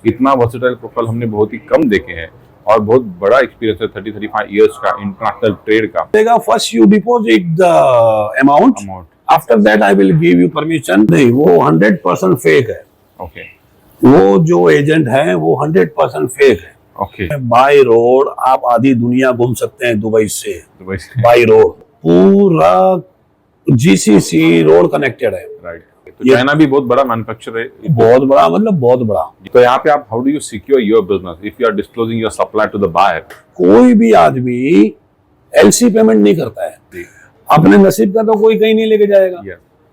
इतना versatile profile हमने बहुत ही कम देखे हैं और बहुत बड़ा एक्सपीरियंस है 30-35 इयर्स का इंटरनेशनल ट्रेड का। First you deposit the amount, after that I will give you permission. नहीं, वो 100% फेक है। ओके, वो जो एजेंट है वो 100% फेक है। ओके, बाय रोड आप आधी दुनिया घूम सकते हैं दुबई से। बाय रोड पूरा जीसीसी रोड कनेक्टेड है। राइट। तो चाइना भी बहुत बड़ा मैन्युफैक्चरर है, बहुत बड़ा, मतलब बहुत बड़ा। तो यहाँ पे आप how do you secure your business if you are disclosing your supply to the buyer? कोई भी आदमी एलसी पेमेंट नहीं करता है, अपने नसीब का तो कोई कहीं नहीं लेके जाएगा।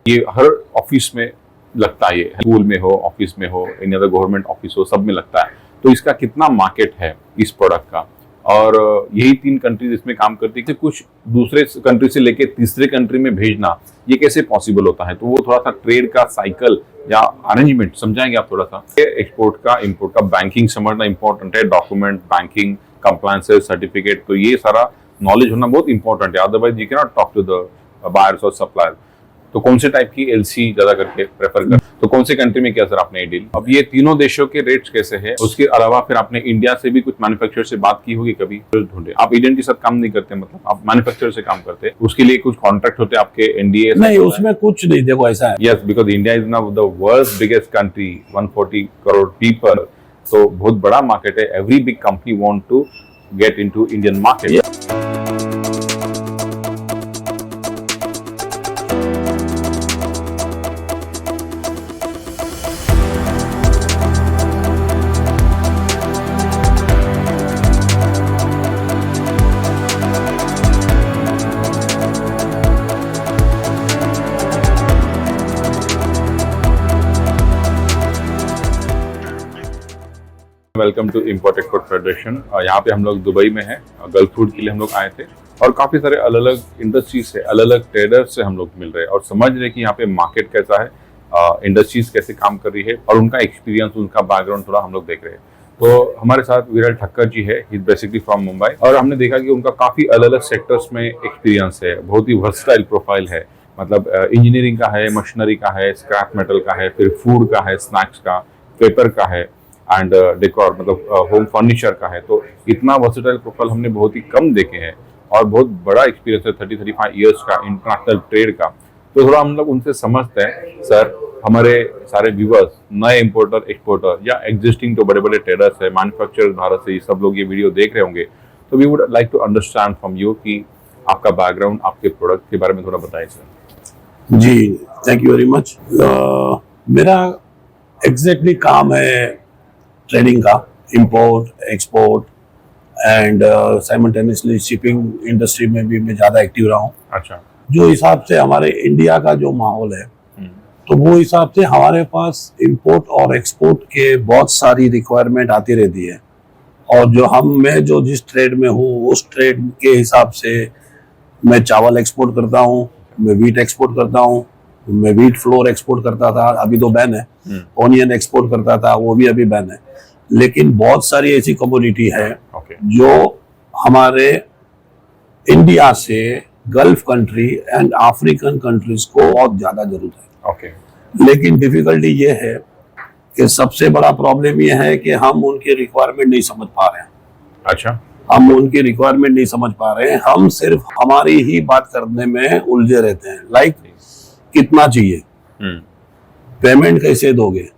ये हर ऑफिस में लगता है, ये स्कूल में हो, ऑफिस में हो, इन अदर गवर्नमेंट ऑफिस हो, सब में लगता है। तो इसका कितना मार्केट है इस प्रोडक्ट का, और यही 3 कंट्रीज इसमें काम करती है। कुछ दूसरे कंट्री से लेके तीसरे कंट्री में भेजना ये कैसे पॉसिबल होता है? तो वो थोड़ा सा ट्रेड का साइकिल या अरेंजमेंट समझाएंगे आप थोड़ा सा? एक्सपोर्ट का, इंपोर्ट का, बैंकिंग समझना इंपॉर्टेंट है, डॉक्यूमेंट, बैंकिंग, कंप्लायंसेस, सर्टिफिकेट, तो ये सारा नॉलेज होना बहुत इंपॉर्टेंट है, otherwise you can not talk to the buyers और सप्लायर्स। तो कौन से टाइप की एलसी ज्यादा करके प्रेफर कर, तो कौन से कंट्री में किया सर आपने ये डील? अब ये तीनों देशों के रेट्स कैसे हैं? उसके अलावा फिर आपने इंडिया से भी कुछ मैन्युफैक्चरर से बात की होगी कभी? ढूंढे आप एजेंट के साथ काम नहीं करते, मतलब आप मैन्युफैक्चरर से काम करते हैं, उसके लिए कुछ कॉन्ट्रैक्ट होते हैं आपके एनडीए? नहीं, उसमें कुछ नहीं। देखो ऐसा है, yes, because India is now the world's biggest country, 140 crore people, तो बहुत बड़ा मार्केट है। Every big company want to get into Indian market. Welcome to import export federation. यहाँ पे हम लोग दुबई में हैं, गल्फ फूड के लिए हम लोग आए थे, और काफ़ी सारे अलग अलग इंडस्ट्रीज से, अलग अलग ट्रेडर्स से हम लोग मिल रहे हैं और समझ रहे हैं कि यहाँ पे मार्केट कैसा है, इंडस्ट्रीज कैसे काम कर रही है, और उनका एक्सपीरियंस, उनका बैकग्राउंड थोड़ा हम लोग देख रहे हैं। तो हमारे साथ विरल ठक्कर जी है, he is basically from Mumbai, और हमने देखा कि उनका काफ़ी अलग अलग सेक्टर्स में एक्सपीरियंस है, बहुत ही वर्सटाइल प्रोफाइल है, मतलब इंजीनियरिंग का है, मशीनरी का है, स्क्रैप मेटल का है, फिर फूड का है, स्नैक्स का, पेपर का है, एंड डेकोर मतलब होम फर्नीचर का है। तो इतना वर्सेटाइल प्रोफाइल हमने बहुत ही कम देखे हैं, और बहुत बड़ा एक्सपीरियंस है 30-35 इयर्स का इंटरनेशनल ट्रेड का। तो थोड़ा हम लोग उनसे समझते हैं। सर, हमारे सारे व्यूअर्स, नए इंपोर्टर, एक्सपोर्टर या एग्जिस्टिंग जो बड़े बड़े ट्रेडर्स है, मैन्युफैक्चरर भारत से, ये सब लोग ये वीडियो देख रहे होंगे, तो we would like to understand from you कि आपका बैकग्राउंड, आपके प्रोडक्ट के बारे में थोड़ा बताइए सर। जी, थैंक यू वेरी मच। मेरा एग्जैक्टली काम है ट्रेडिंग का, import, export, and simultaneously shipping industry में भी मैं ज़्यादा एक्टिव रहा हूँ। अच्छा। जो हिसाब से हमारे इंडिया का जो माहौल है, तो वो हिसाब से हमारे पास इंपोर्ट और एक्सपोर्ट के बहुत सारी रिक्वायरमेंट आती रहती है, और मैं जो जिस ट्रेड में हूँ उस ट्रेड के हिसाब से मैं चावल एक्सपोर्ट करता हूँ, मैं वीट एक्सपोर्ट करता हूँ, मैं वीट फ्लोर एक्सपोर्ट करता था, अभी तो बैन है। ओनियन एक्सपोर्ट करता था, वो भी अभी बैन है। लेकिन बहुत सारी ऐसी कमोडिटी है जो हमारे इंडिया से gulf country and African countries को बहुत ज्यादा जरूरत है। लेकिन डिफिकल्टी ये है कि सबसे बड़ा प्रॉब्लम ये है कि हम उनकी रिक्वायरमेंट नहीं समझ पा रहे हैं। अच्छा। हम उनकी रिक्वायरमेंट नहीं समझ पा रहे हैं, हम सिर्फ हमारी ही बात करने में उलझे रहते हैं। लाइक कितना चाहिए, पेमेंट कैसे दोगे,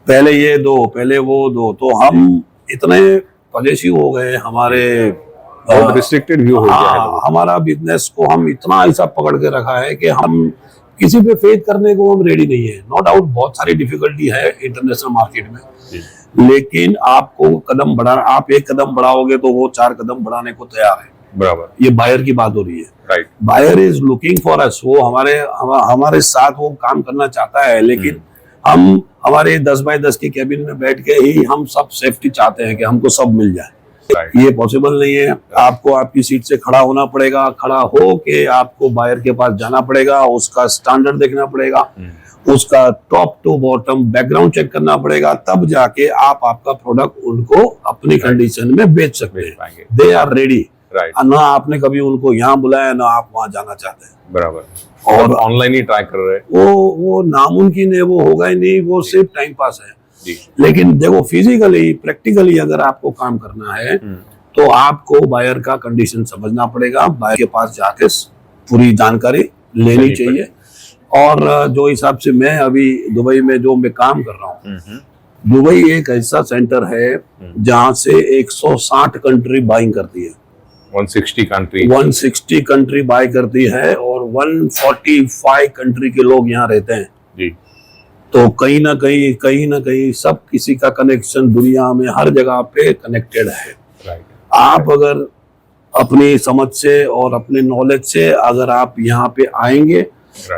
पहले ये दो, पहले वो दो। तो हम इतने पॉजिटिव हो गए, हमारे रिस्ट्रिक्टेड व्यू हो गया है। हमारा बिजनेस को हम इतना ऐसा पकड़ के रखा है कि हम किसी पे फेथ करने को हम रेडी नहीं है। नो डाउट बहुत सारी डिफिकल्टी है इंटरनेशनल मार्केट में, लेकिन आपको कदम बढ़ाना, आप एक कदम बढ़ाओगे तो वो 4 कदम बढ़ाने को तैयार है। बराबर। ये बायर की बात हो रही है। Right. Buyer is looking for us, वो हमारे साथ वो काम करना चाहता है, लेकिन हम हमारे 10 बाय 10 के केबिन में बैठ के ही हम सब सेफ्टी चाहते हैं कि हमको सब मिल जाए। ये पॉसिबल नहीं है। आपको आपकी सीट से खड़ा होना पड़ेगा, खड़ा हो के आपको बायर के पास जाना पड़ेगा, उसका स्टैंडर्ड देखना पड़ेगा, उसका top to bottom background check करना पड़ेगा, तब जाके आप आपका प्रोडक्ट उनको अपनी कंडीशन में बेच सकते हैं। They are ready. ना आपने कभी उनको यहाँ बुलाया, ना आप वहाँ जाना चाहते हैं। बराबर। और ऑनलाइन ही ट्राई कर रहे हैं। वो नामुमकिन है, वो होगा ही नहीं, वो सिर्फ टाइम पास है। जी। लेकिन देखो फिजिकली प्रैक्टिकली अगर आपको काम करना है तो आपको बायर का कंडीशन समझना पड़ेगा, बायर के पास जाके पूरी जानकारी लेनी चाहिए। और जो हिसाब से मैं अभी दुबई में जो मैं काम कर रहा हूँ, दुबई एक ऐसा सेंटर है जहाँ से 160 कंट्री बाइंग करती है, 160 कंट्री बाय करती है और 145 कंट्री के लोग यहाँ रहते हैं जी। तो कहीं ना कहीं सब किसी का कनेक्शन दुनिया में हर जगह पे कनेक्टेड है। आप अगर अपनी समझ से और अपने नॉलेज से अगर आप यहाँ पे आएंगे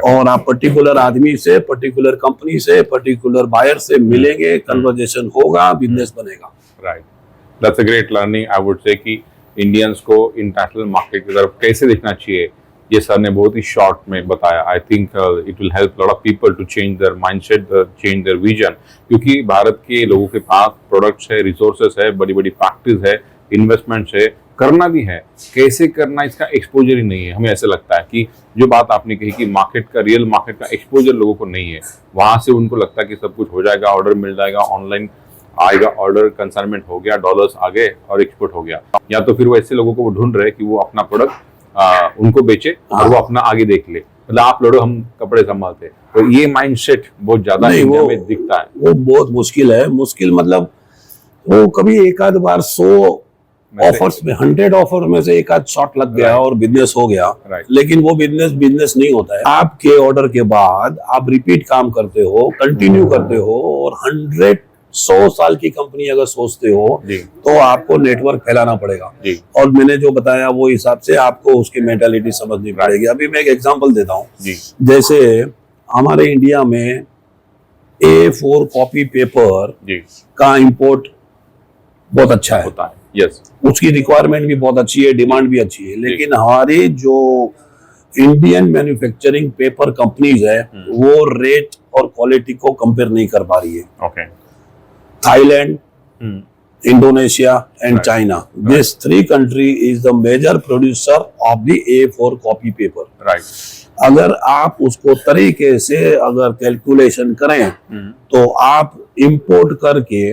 और आप पर्टिकुलर आदमी से, पर्टिकुलर कंपनी से, पर्टिकुलर बायर से मिलेंगे, कन्वर्जेशन होगा, बिजनेस बनेगा। Right, that's a great learning. I would say कि इंडियंस को इंटरनेशनल मार्केट की तरफ कैसे देखना चाहिए, ये सर ने बहुत ही शॉर्ट में बताया। I think it will help lot of people to change their mindset, change their vision, क्योंकि भारत के लोगों के पास प्रोडक्ट्स है, रिसोर्सेस है, बड़ी बड़ी फैक्ट्रीज है, इन्वेस्टमेंट्स है, करना भी है, कैसे करना इसका एक्सपोजर ही नहीं है। हमें ऐसा लगता है कि जो बात आपने कही कि मार्केट का, रियल मार्केट का एक्सपोजर लोगों को नहीं है, वहां से उनको लगता है कि सब कुछ हो जाएगा, ऑर्डर मिल जाएगा, ऑनलाइन आएगा ऑर्डर, कंसाइनमेंट हो गया, डॉलर्स आ गए और एक्सपोर्ट हो गया। या तो फिर वो ऐसे लोगों को वो ढूंढ रहे कि वो अपना प्रोडक्ट उनको बेचे और वो अपना आगे देख ले, मतलब आप लड़ो हम कपड़े संभालते। तो ये माइंडसेट बहुत ज्यादा इंडिया में दिखता है। वो बहुत मुश्किल है, मुश्किल मतलब वो कभी एक आध बार 100 ऑफर्स में, 100 ऑफर में से एक आध शॉट लग गया और बिजनेस हो गया, लेकिन वो बिजनेस नहीं होता है। आपके ऑर्डर के बाद आप रिपीट काम करते हो, कंटिन्यू करते हो और 100 साल की कंपनी अगर सोचते हो तो आपको नेटवर्क फैलाना पड़ेगा। और मैंने जो बताया वो हिसाब से आपको उसकी मेंटालिटी समझनी पड़ेगी। अभी मैं एक एग्जांपल देता हूँ, जैसे हमारे इंडिया में A4 कॉपी पेपर का इंपोर्ट बहुत अच्छा है, होता है। यस, उसकी रिक्वायरमेंट भी बहुत अच्छी है, डिमांड भी अच्छी है, लेकिन हमारी जो इंडियन मैन्युफैक्चरिंग पेपर कंपनीज है वो रेट और क्वालिटी को कंपेयर नहीं कर पा रही है। Okay, Thailand, Indonesia and China, this 3 country is the major producer of the A4 copy paper. Right, अगर आप उसको तरीके से अगर कैलकुलेशन करें तो आप इंपोर्ट करके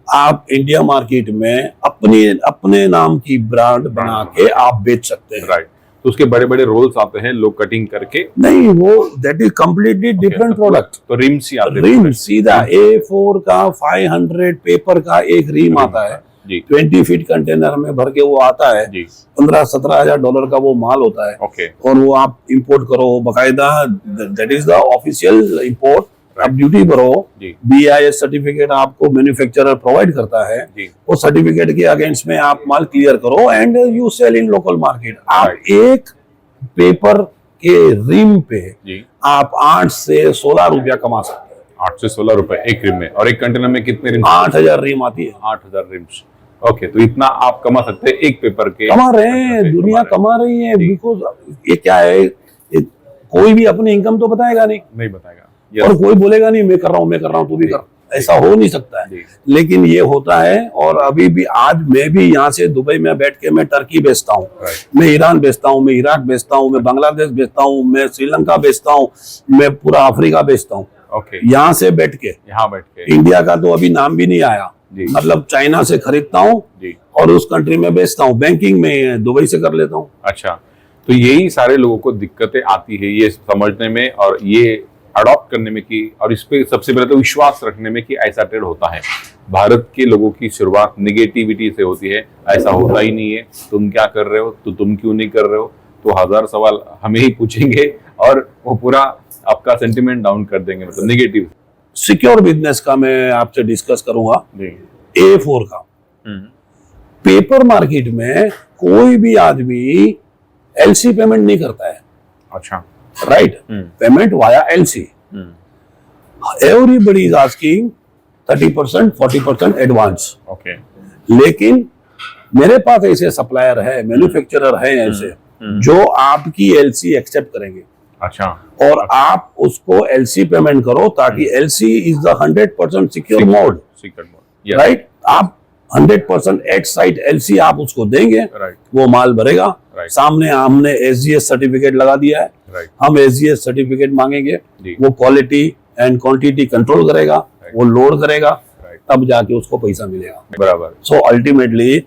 आप इंडिया मार्केट में अपने नाम की ब्रांड बना के आप बेच सकते हैं। राइट, तो उसके बड़े बड़े रोल्स आते हैं, लोग कटिंग करके नहीं, वो that is completely different product. तो रिम्स ही आते हैं, रिम सीधा A4 का 500 पेपर का एक रिम आता है, 20 फीट कंटेनर में भर के वो आता है, 15-17 हजार डॉलर का वो माल होता है। और वो आप इंपोर्ट करो बकायदा, that is the official import. आप ड्यूटी भरो, BIS सर्टिफिकेट आपको मैन्युफैक्चरर प्रोवाइड करता है, वो सर्टिफिकेट के अगेंस्ट में आप माल क्लियर करो and you sell in local market. आप एक पेपर के रिम पे आप 8 से 16 रुपया कमा सकते हैं। 8 से 16 रुपए एक रिम में, और एक कंटेनर में कितने रिम? 8000 रिम आती है। 8000 रिम्स। ओके, तो इतना आप कमा सकते हैं एक पेपर के। कमा रहे हैं, दुनिया कमा रही है, बिकॉज ये क्या है, कोई भी अपनी इनकम तो बताएगा नहीं बताएगा, और कोई बोलेगा नहीं मैं कर रहा हूँ तू भी कर, ऐसा हो नहीं सकता है। लेकिन ये होता है। और अभी भी आज मैं भी यहाँ से दुबई में बैठ के मैं टर्की बेचता हूँ, मैं ईरान बेचता हूँ, मैं इराक बेचता हूँ, मैं बांग्लादेश बेचता हूँ, मैं श्रीलंका बेचता हूँ, मैं पूरा अफ्रीका बेचता हूँ। यहाँ से बैठ के, इंडिया का तो अभी नाम भी नहीं आया, मतलब चाइना से खरीदता हूँ और उस कंट्री में बेचता हूँ। बैंकिंग में दुबई से कर लेता हूँ। अच्छा, तो यही सारे लोगों को दिक्कतें आती है ये समझने में और ये अडॉप्ट करने में कि, और इस पे सबसे पहले तो विश्वास रखने में कि ऐसा ट्रेड होता है। भारत के लोगों की शुरुआत निगेटिविटी से होती है, ऐसा होता ही नहीं है, तुम क्या कर रहे हो, तो तुम क्यों नहीं कर रहे हो, तो 1000 सवाल हमें ही पूछेंगे और वो पूरा आपका सेंटिमेंट डाउन कर देंगे, मतलब नेगेटिव। सिक्योर बिजनेस का मैं आपसे डिस्कस करूंगा। A4 का पेपर मार्केट में कोई भी आदमी LC पेमेंट नहीं करता है। अच्छा, right, payment via LC। Everybody is asking 30%, 40% advance. Okay, लेकिन मेरे पास ऐसे सप्लायर है, मैन्युफैक्चरर है ऐसे जो आपकी LC एक्सेप्ट करेंगे। अच्छा, और आप उसको LC पेमेंट करो ताकि LC is the 100% secure mode. Right, आप 100% एट साइट LC आप उसको देंगे, वो माल भरेगा। सामने हमने SGS सर्टिफिकेट लगा दिया है, हम SGS सर्टिफिकेट मांगेंगे, वो क्वालिटी एंड क्वांटिटी कंट्रोल करेगा, वो लोड करेगा, तब जाके उसको पैसा मिलेगा। बराबर। सो अल्टीमेटली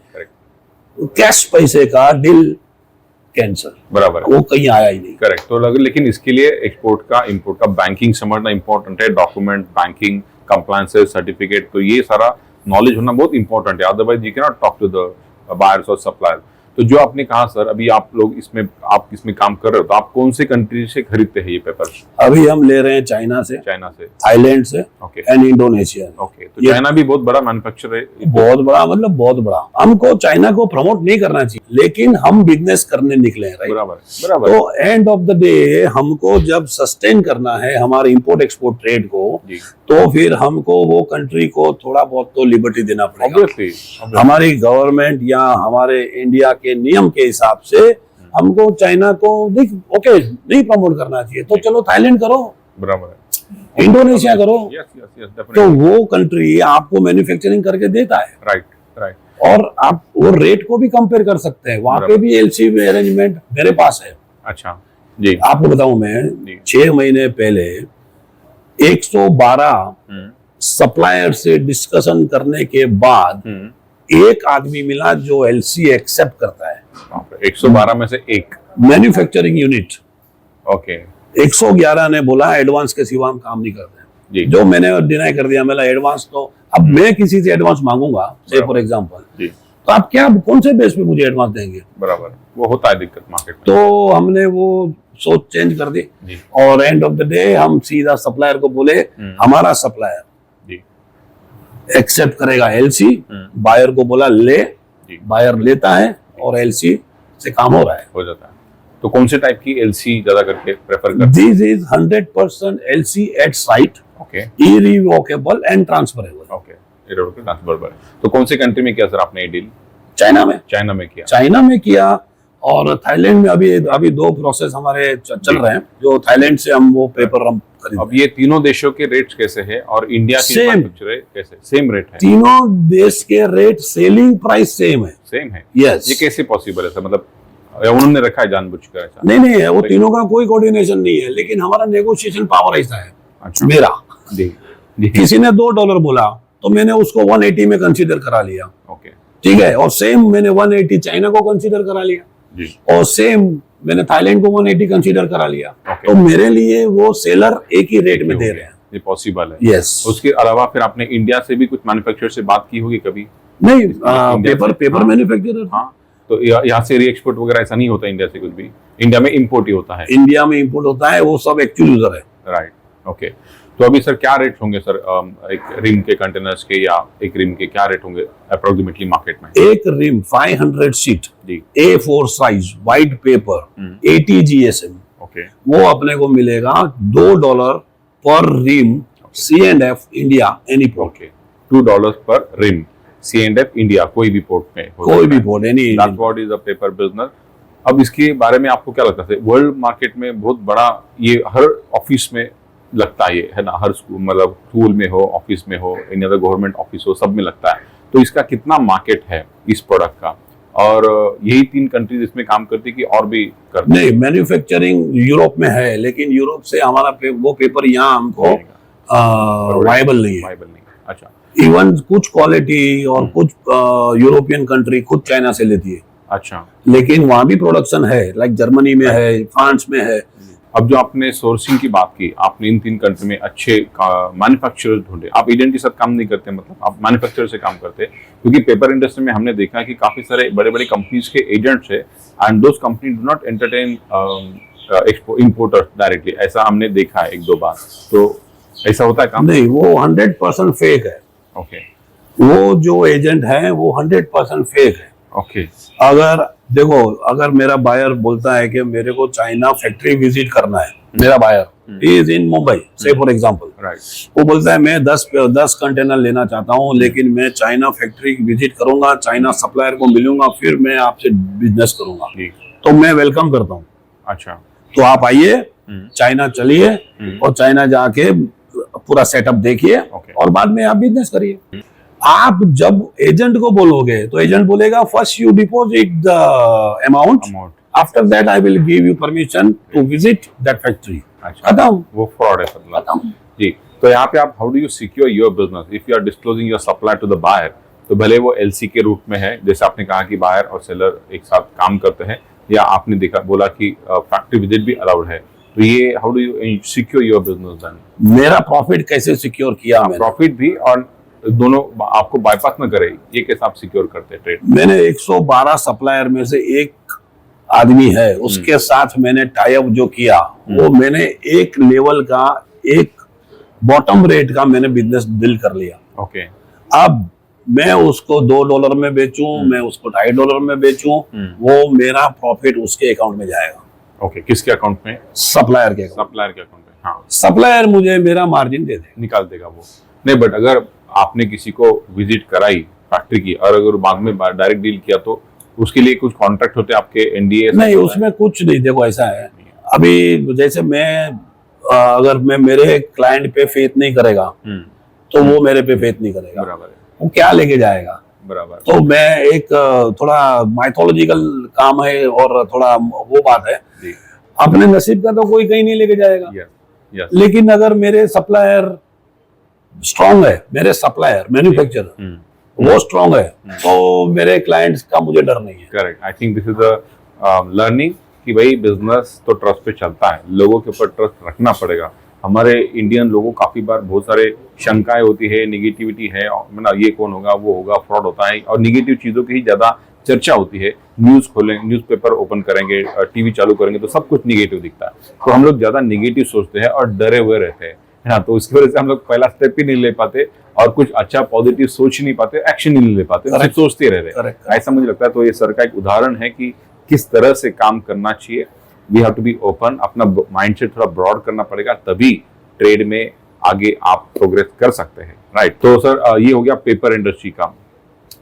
कैश पैसे का डील कैंसर, बराबर, वो कहीं आया ही नहीं। करेक्ट। तो लेकिन इसके लिए एक्सपोर्ट का इंपोर्ट का बैंकिंग समझना इंपॉर्टेंट है, डॉक्यूमेंट, बैंकिंग, कंप्लायंसेस, सर्टिफिकेट, तो ये सारा नॉलेज होना बहुत इंपॉर्टेंट है, otherwise you can not talk to the buyers और सप्लायर्स। तो जो आपने कहा सर, अभी आप इसमें काम कर रहे हो, तो आप कौन से कंट्री से खरीदते हैं ये पेपर्स? अभी हम ले रहे हैं चाइना से, थाईलैंड से ओके, एंड इंडोनेशिया। ओके, तो चाइना भी बहुत बड़ा मैन्युफैक्चरर है, बहुत बड़ा, मतलब बहुत बड़ा। हमको चाइना को प्रमोट नहीं करना चाहिए, लेकिन हम बिजनेस करने निकले हैं, राइट? बराबर, बराबर। तो एंड ऑफ द डे हमको जब सस्टेन करना है हमारे इंपोर्ट एक्सपोर्ट ट्रेड को, तो फिर हमको वो कंट्री को थोड़ा बहुत तो लिबर्टी देना पड़ेगा। Obviously. हमारी गवर्नमेंट या हमारे इंडिया के नियम के हिसाब से हमको चाइना को नहीं प्रमोट करना चाहिए, तो चलो थाईलैंड करो, बराबर, इंडोनेशिया करो। Yes, definitely. तो वो कंट्री आपको मैन्युफैक्चरिंग करके देता है, राइट। और आप वो रेट को भी कंपेयर कर सकते हैं। वहां पे भी एलसी अरेंजमेंट मेरे पास है। अच्छा जी, आपको बताऊं, मैं 6 महीने पहले 112 सप्लायर से डिस्कशन करने के बाद एक आदमी मिला जो एलसी एक्सेप्ट करता है। 112 में से एक मैन्युफैक्चरिंग यूनिट। ओके, 111 ने बोला एडवांस के सिवा हम काम नहीं करते जी। जो मैंने डिनाई कर दिया, मेरा एडवांस तो अब मैं किसी से एडवांस मांगूंगा, से फॉर एग्जांपल, तो आप क्या कौन से बेस पे मुझे एडवांस देंगे? बराबर, वो होता है दिक्कत मार्केट में। तो हमने वो सोच चेंज कर दी, और एंड ऑफ द डे हम सीधा सप्लायर को बोले हमारा सप्लायर एक्सेप्ट करेगा एलसी, बायर को बोला ले, बायर लेता है और एलसी से काम हो रहा है, हो जाता है। तो कौन से टाइप की एलसी ज्यादा करके प्रेफर करते हैं? This is 100% LC at sight, okay, irrevocable and transferable. Okay, irrevocable, transferable. तो कौन से कंट्री में किया सर आपने ये डील? चाइना में किया। चाइना में किया, और थाईलैंड में अभी 2 प्रोसेस हमारे चल रहे हैं, जो थाईलैंड से हम वो पेपर हम खरीद। अब ये तीनों देशों के रेट्स कैसे हैं और इंडिया के मैन्युफैक्चरर कैसे? सेम रेट है? तीनों देश के रेट, सेलिंग प्राइस सेम है। यस। ये कैसे पॉसिबल है सर? मतलब उन्होंने रखा है जानबूझकर ऐसा? नहीं, वो तीनों का कोई कोऑर्डिनेशन नहीं है, लेकिन हमारा नेगोशिएशन पावर ऐसा है। अच्छा। मेरा जी। किसी ने $2 बोला तो मैंने उसको 180 में कंसीडर करा लिया, ओके, ठीक है, और सेम मैंने 180 चाइना को कंसीडर करा लिया जी, और सेम मैंने थाईलैंड को 180 कंसीडर करा लिया। ओके। तो मेरे लिए वो सेलर एक ही रेट में दे रहे हैं। ये पॉसिबल है? यस। उसके अलावा फिर आपने इंडिया से भी कुछ मैन्युफैक्चरर से बात की होगी कभी? नहीं, पेपर मैन्युफैक्चरर। हाँ, तो यहाँ से री एक्सपोर्ट वगैरह ऐसा नहीं होता इंडिया से कुछ भी? इंडिया में इंपोर्ट ही होता है? इंडिया में इंपोर्ट होता है, वो सब एक्चुअल यूजर है। Right, okay. तो अभी सर क्या रेट होंगे सर एक रिम के कंटेनर्स के, या एक रिम के क्या रेट होंगे अप्रोक्सीमेटली मार्केट में? एक रिम 500 शीट जी, A4 size white paper 80 GSM, okay, वो अपने को मिलेगा $2 per ream, C&F India any port. Okay, $2 per ream, C&F India, कोई भी पोर्ट में, कोई भी port, any. That what is a paper business. अब इसके बारे में आपको क्या लगता है? वर्ल्ड मार्केट में बहुत बड़ा ये हर ऑफिस में लगता है ना, हर स्कूल, मतलब स्कूल में हो, ऑफिस में हो, इन अदर गवर्नमेंट ऑफिस हो, सब में लगता है। तो इसका कितना मार्केट है इस प्रोडक्ट का? और यही 3 कंट्रीज इसमें काम करती है कि और भी करती है? नहीं, मैन्युफैक्चरिंग यूरोप में है, लेकिन यूरोप से हमारा वो पेपर यहाँ हमको वायबल नहीं है। अच्छा। इवन कुछ क्वालिटी और कुछ यूरोपियन कंट्री खुद चाइना से लेती है। अच्छा। लेकिन वहां भी प्रोडक्शन है, लाइक जर्मनी में है, फ्रांस में है। अब जो आपने सोर्सिंग की बात की, आपने इन 3 कंट्री में अच्छे मैन्युफैक्चरर ढूंढे। आप एजेंट के साथ काम नहीं करते, मतलब आप मैन्युफैक्चरर से काम करते हैं? क्योंकि पेपर इंडस्ट्री में हमने देखा है कि काफी सारे बड़े बड़े कंपनीज के एजेंट्स है, and those company do not entertain importers directly. ऐसा हमने देखा है 1-2 बार। तो ऐसा होता है काम? नहीं, वो 100% फेक है। ओके, वो जो एजेंट है वो 100% फेक है। ओके। अगर देखो, अगर मेरा बायर बोलता है कि मेरे को चाइना फैक्ट्री विजिट करना है, मेरा बायर इज इन मुंबई से फॉर एग्जांपल, राइट, वो बोलता है मैं 10 कंटेनर लेना चाहता हूँ, लेकिन मैं चाइना फैक्ट्री विजिट करूंगा, चाइना सप्लायर को मिलूंगा, फिर मैं आपसे बिजनेस करूंगा, तो मैं वेलकम करता हूँ। अच्छा, तो आप आइए, चाइना चलिए और चाइना जाके पूरा सेटअप देखिए और बाद में आप बिजनेस करिए। आप जब एजेंट को बोलोगे तो एजेंट बोलेगा first you deposit the amount, after that I will give you permission to visit that factory. खत्म। वो फ्रॉड है, खत्म जी। तो यहाँ पे आप how do you secure your business if you are disclosing your supply to the buyer, तो भले वो एलसी के रूट में है, जैसे आपने कहा कि बायर और सेलर एक साथ काम करते हैं, या आपने देखा बोला कि फैक्ट्री विजिट भी अलाउड है, तो ये how do you secure your business then? मेरा प्रॉफिट कैसे सिक्योर किया मैंने? प्रॉफिट भी और दोनों आपको बाईपास न करे, ये कैसे आप सिक्योर करते हैं ट्रेड? मैंने 112 सप्लायर में से एक आदमी है, उसके साथ मैंने टाई अप जो किया, वो मैंने एक लेवल का, एक बॉटम रेट का मैंने बिजनेस डील कर लिया। ओके। अब मैं उसको $2 में बेचूं, मैं उसको $2.5 में बेचूं, वो मेरा प्रॉफिट उसके अकाउंट में जाएगा। ओके, किसके अकाउंट में? सप्लायर के। सप्लायर के अकाउंट में। हाँ, सप्लायर मुझे मेरा मार्जिन दे दे, निकाल देगा वो। नहीं, बट अगर आपने किसी को विजिट कराई फैक्ट्री की और अगर बाद में डायरेक्ट डील किया, तो उसके लिए कुछ कॉन्ट्रैक्ट होते हैं आपके, एनडीए? नहीं, उसमें कुछ नहीं। देखो ऐसा है, अभी जैसे मैं अगर मैं मेरे क्लाइंट पे फेथ नहीं करेगा, तो वो मेरे पे फेथ नहीं करेगा। बराबर है। वो क्या लेके जाएगा? बराबर। तो मैं एक थोड़ा माइथोलॉजिकल काम है और थोड़ा वो बात है, अपने नसीब का तो कोई कहीं नहीं लेके जाएगा। yes. लेकिन अगर मेरे सप्लायर स्ट्रांग है, मेरे सप्लायर मैन्युफैक्चरर वो स्ट्रांग है, तो मेरे क्लाइंट्स का मुझे डर नहीं है। Correct. I think this is the learning कि भाई बिजनेस तो ट्रस्ट पे चलता है, लोगों के ऊपर ट्रस्ट रखना पड़ेगा। हमारे इंडियन लोगों को काफी बार बहुत सारे शंकाएं होती है, निगेटिविटी है, मतलब ये कौन होगा, वो होगा, फ्रॉड होता है, और निगेटिव चीजों की ही ज्यादा चर्चा होती है। न्यूज खोलें, न्यूज़पेपर ओपन करेंगे, टीवी चालू करेंगे तो सब कुछ निगेटिव दिखता है, तो हम लोग ज्यादा निगेटिव सोचते हैं और डरे हुए रहते हैं, है ना। तो इसकी वजह से हम लोग पहला स्टेप ही नहीं ले पाते और कुछ अच्छा पॉजिटिव सोच नहीं पाते, एक्शन नहीं ले पाते, सिर्फ सोचते रह रहे। ऐसा मुझे लगता है। तो ये सर का एक उदाहरण है कि किस तरह से काम करना चाहिए। We have to be open, अपना माइंडसेट थोड़ा ब्रॉड करना पड़ेगा, तभी ट्रेड में आगे आप प्रोग्रेस कर सकते हैं, राइट। तो सर ये हो गया पेपर इंडस्ट्री का।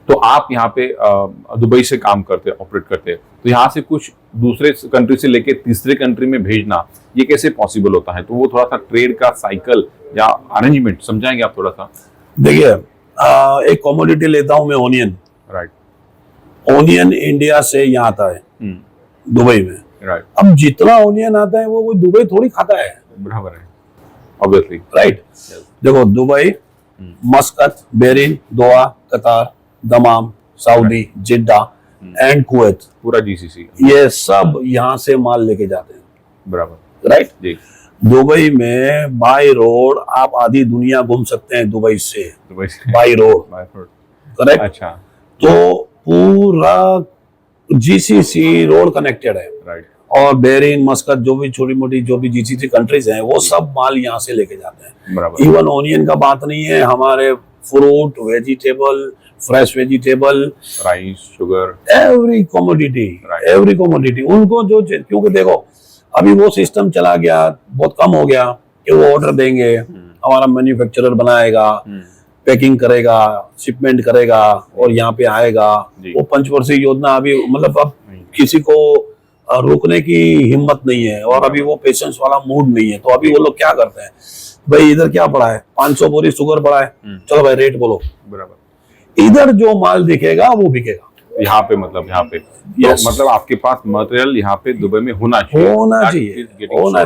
तो आप यहाँ पे दुबई से काम करते हैं, ऑपरेट करते हैं, तो यहाँ से कुछ दूसरे कंट्री से लेके तीसरे कंट्री में भेजना, ये कैसे पॉसिबल होता है? तो वो थोड़ा सा ट्रेड का साइकिल या अरेंजमेंट समझाएंगे आप थोड़ा सा? देखिए, एक कमोडिटी लेता हूं मैं, ओनियन। राइट। ओनियन इंडिया से यहाँ आता है दुबई में। राइट। अब जितना ओनियन आता है वो कोई दुबई थोड़ी खाता है। बराबर है, ऑब्वियसली। राइट। देखो, दुबई, मस्कत, बेरिन, दोहा, कतार, दमाम, सऊदी, जिद्दा एंड कुवैत, पूरा जीसीसी, ये सब यहाँ से माल लेके जाते हैं। बराबर। राइट जी। दुबई में बाई रोड आप आधी दुनिया घूम सकते हैं, दुबई से बाई रोड। करेक्ट। अच्छा। तो पूरा जीसीसी रोड कनेक्टेड है। राइट। और बेरिन, मस्कत, जो भी छोटी मोटी जो भी जीसीसी कंट्रीज हैं, वो सब माल यहाँ से लेके जाते हैं। बराबर। इवन ओनियन का बात नहीं है, हमारे fruit, vegetable, fresh vegetable, rice, sugar, every commodity उनको जो, क्योंकि देखो अभी वो सिस्टम चला गया, बहुत कम हो गया कि वो ऑर्डर देंगे, हमारा मैन्युफैक्चरर बनाएगा, पैकिंग करेगा, शिपमेंट करेगा और यहाँ पे आएगा। वो पंचवर्षीय योजना अभी, मतलब अब किसी को रोकने की हिम्मत नहीं है और अभी वो पेशेंस वाला मूड नहीं है। तो अभी वो लोग क्या करते हैं, भाई इधर क्या पड़ा है, 500 बोरी शुगर पड़ा है, चलो भाई रेट बोलो। बराबर। इधर जो माल दिखेगा वो बिकेगा यहाँ पे, मतलब यहाँ पे। yes. तो मतलब आपके पास मटेरियल यहाँ पे दुबई में होना चाहिए,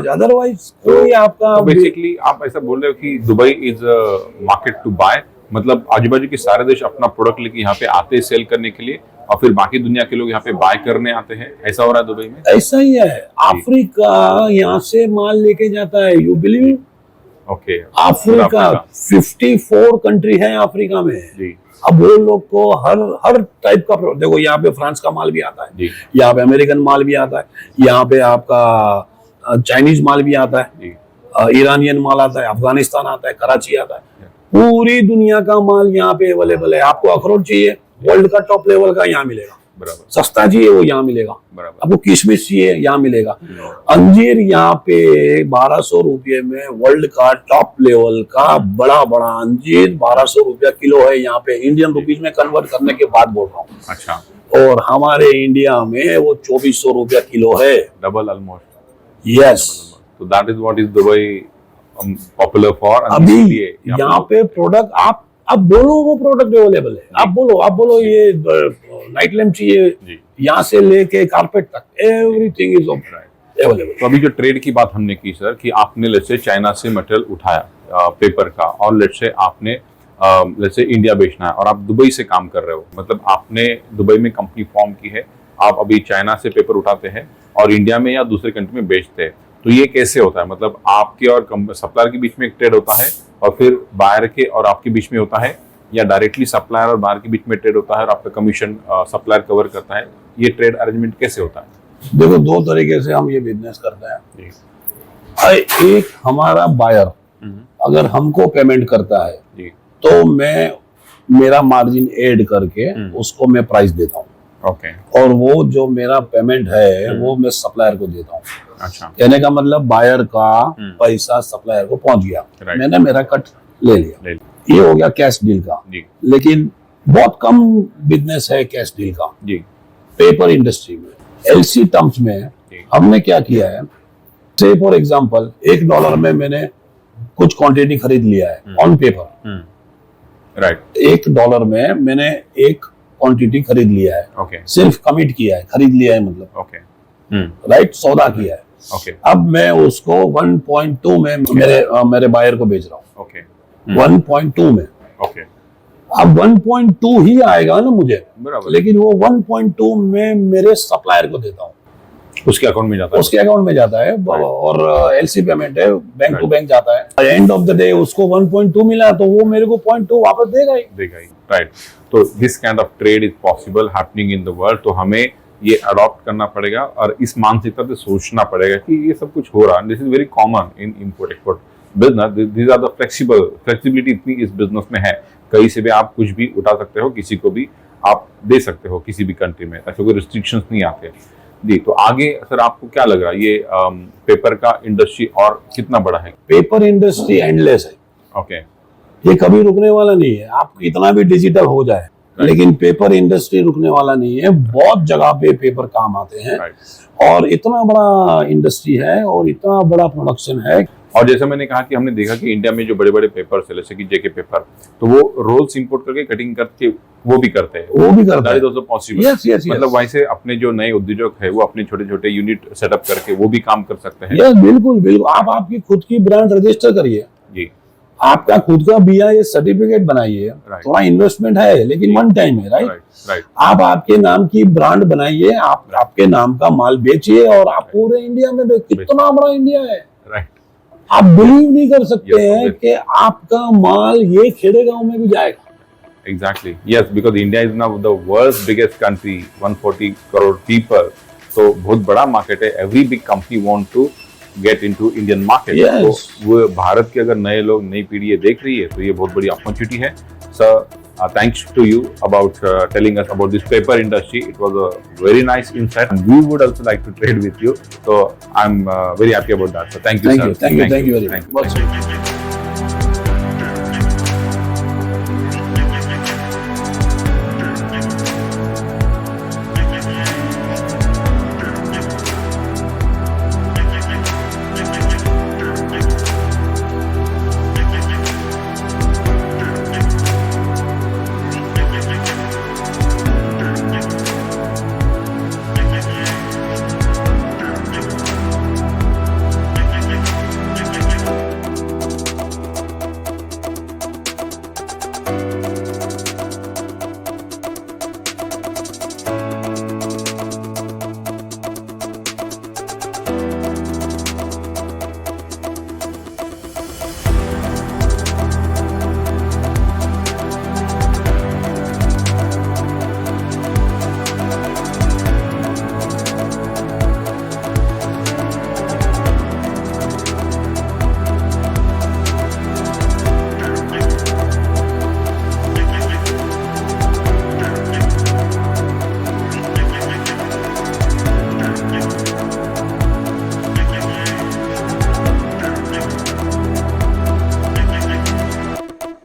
अदरवाइज कोई आपका। बेसिकली आप ऐसा बोल रहे हो कि Dubai is market to buy, मतलब आजू बाजू के सारे देश अपना प्रोडक्ट लेके यहाँ पे आते हैं सेल करने के लिए, और फिर बाकी दुनिया के लोग यहाँ पे बाय करने आते हैं, ऐसा हो रहा है दुबई में? ऐसा ही है। अफ्रीका यहाँ से माल लेके जाता है, you believe? Okay. Africa 54 country है अफ्रीका में जी। अब वो लोग को हर टाइप का, देखो यहाँ पे फ्रांस का माल भी आता है, यहाँ पे अमेरिकन माल भी आता है, यहाँ पे आपका चाइनीज माल भी आता है, ईरानियन माल आता है, अफगानिस्तान आता है, कराची आता है, पूरी दुनिया का माल यहाँ पे अवेलेबल है। आपको अखरोट चाहिए, वर्ल्ड का टॉप लेवल का यहाँ मिलेगा। बराबर। सस्ता चाहिए वो यहाँ मिलेगा। बराबर। आपको किशमिश चाहिए यहाँ मिलेगा। अंजीर यहाँ पे 1200 रुपये में वर्ल्ड का टॉप लेवल का बड़ा बड़ा अंजीर 1200 रुपया किलो है यहाँ पे, इंडियन रुपीज में कन्वर्ट करने के बाद बोल रहा हूँ। अच्छा। और हमारे इंडिया में वो 2400 रुपया किलो है, डबल ऑलमोस्ट। यस। तो that is what is Dubai popular for. अभी यहाँ पे प्रोडक्ट आप बोलो, वो प्रोडक्ट अवेलेबल है। आप बोलो ये नाइट लैम्प चाहिए, यहाँ से लेके कारपेट तक एवरीथिंग इज अवेलेबल। तो अभी जो ट्रेड की बात हमने की सर, कि आपने लेट्स से चाइना से मटेरियल उठाया, पेपर का, और लेट्स से आपने लेट्स से इंडिया बेचना है और आप दुबई से काम कर रहे हो, मतलब आपने दुबई में कंपनी फॉर्म की है, आप अभी चाइना से पेपर उठाते हैं और इंडिया में या दूसरे कंट्री में बेचते हैं, तो ये कैसे होता है? मतलब आपके और सप्लायर के बीच में एक ट्रेड होता है और फिर बायर के और आपके बीच में होता है, या डायरेक्टली सप्लायर और बायर के बीच में ट्रेड होता है और आपका कमीशन सप्लायर कवर करता है? ये ट्रेड अरेंजमेंट कैसे होता है? देखो, दो तरीके से हम ये बिजनेस करते हैं। एक, हमारा बायर अगर हमको पेमेंट करता है जी, तो मैं मेरा मार्जिन ऐड करके उसको मैं प्राइस देता हूँ, ओके, और वो जो मेरा पेमेंट है वो मैं सप्लायर को देता हूँ। अच्छा, कहने का मतलब बायर का पैसा सप्लायर को पहुंच गया, मैंने मेरा कट ले लिया। ये हो गया कैश डील का। लेकिन बहुत कम बिजनेस है कैश डील का जी। पेपर इंडस्ट्री में। एलसी टर्म्स में हमने क्या किया है, से फॉर एग्जांपल $1 में मैंने कुछ क्वांटिटी खरीद लिया है ऑन पेपर, राइट, $1 में मैंने एक क्वांटिटी खरीद लिया है, ओके, सिर्फ कमिट किया है, खरीद लिया है मतलब, ओके, राइट, सौदा किया है, ओके, अब मैं उसको 1.2 में मेरे बायर को बेच रहा हूँ, ओके, 1.2 में, ओके, अब 1.2 ही आएगा ना मुझे, बराबर, लेकिन वो 1.2 में मेरे सप्लायर को देता हूँ, उसके अकाउंट में जाता है, उसके अकाउंट में जाता है, और एलसी पेमेंट है, बैंक टू बैंक जाता है। एंड ऑफ द डे उसको 1.2 मिला तो वो मेरे को 0.2 वापस देगा ही, राइट। तो this kind of trade is possible happening in the world. तो हमें ये अडॉप्ट करना पड़ेगा और इस मानसिकता से सोचना पड़ेगा कि ये सब कुछ हो रहा है। This is very common in import export business. These are the flexibility इतनी इस बिजनेस में है, कहीं से भी आप कुछ भी उठा सकते हो, किसी को भी आप दे सकते हो, किसी भी कंट्री में ऐसे कोई रिस्ट्रिक्शंस नहीं आते जी। तो आगे सर आपको क्या लग रहा है, ये पेपर का इंडस्ट्री और कितना बड़ा है? पेपर इंडस्ट्री एंडलेस है, ओके, ये कभी रुकने वाला नहीं है। आप इतना भी डिजिटल हो जाए, लेकिन पेपर इंडस्ट्री रुकने वाला नहीं है। बहुत जगह पे पेपर काम आते हैं, और इतना बड़ा इंडस्ट्री है और इतना बड़ा प्रोडक्शन है। और जैसे मैंने कहा कि हमने देखा कि इंडिया में जो बड़े बड़े पेपर्स है, जैसे कि जेके पेपर, तो वो रोल्स इंपोर्ट करके कटिंग करके वो भी करते हैं, पॉसिबल। मतलब वहीं से अपने जो नए उद्योजक है वो अपने छोटे छोटे यूनिट सेटअप करके वो भी काम कर सकते हैं। बिल्कुल बिल्कुल, आप आपकी खुद की ब्रांड रजिस्टर करिए जी, आपका खुद का BIS सर्टिफिकेट बनाइए, थोड़ा इन्वेस्टमेंट है लेकिन वन टाइम है, राइट। आप आपके नाम की ब्रांड बनाइए, आप आपके नाम का माल बेचिए, और आप पूरे इंडिया में कितना बड़ा इंडिया है, राइट। आप बिलीव नहीं कर सकते हैं कि आपका माल ये खेड़े गांव में भी जाएगा। Exactly. Yes, because India is now the world's biggest country, 140 crore people. So बहुत बड़ा मार्केट है। Every big company want to get into Indian market. Yes. तो वो भारत के अगर नए लोग, नई पीढ़ी ये देख रही है तो ये बहुत बड़ी अपॉर्चुनिटी है। Sir, thanks to you about telling us about this paper industry. It was a very nice insight, and we would also like to trade with you. So I'm very happy about that. So thank you, sir. Thank you very much.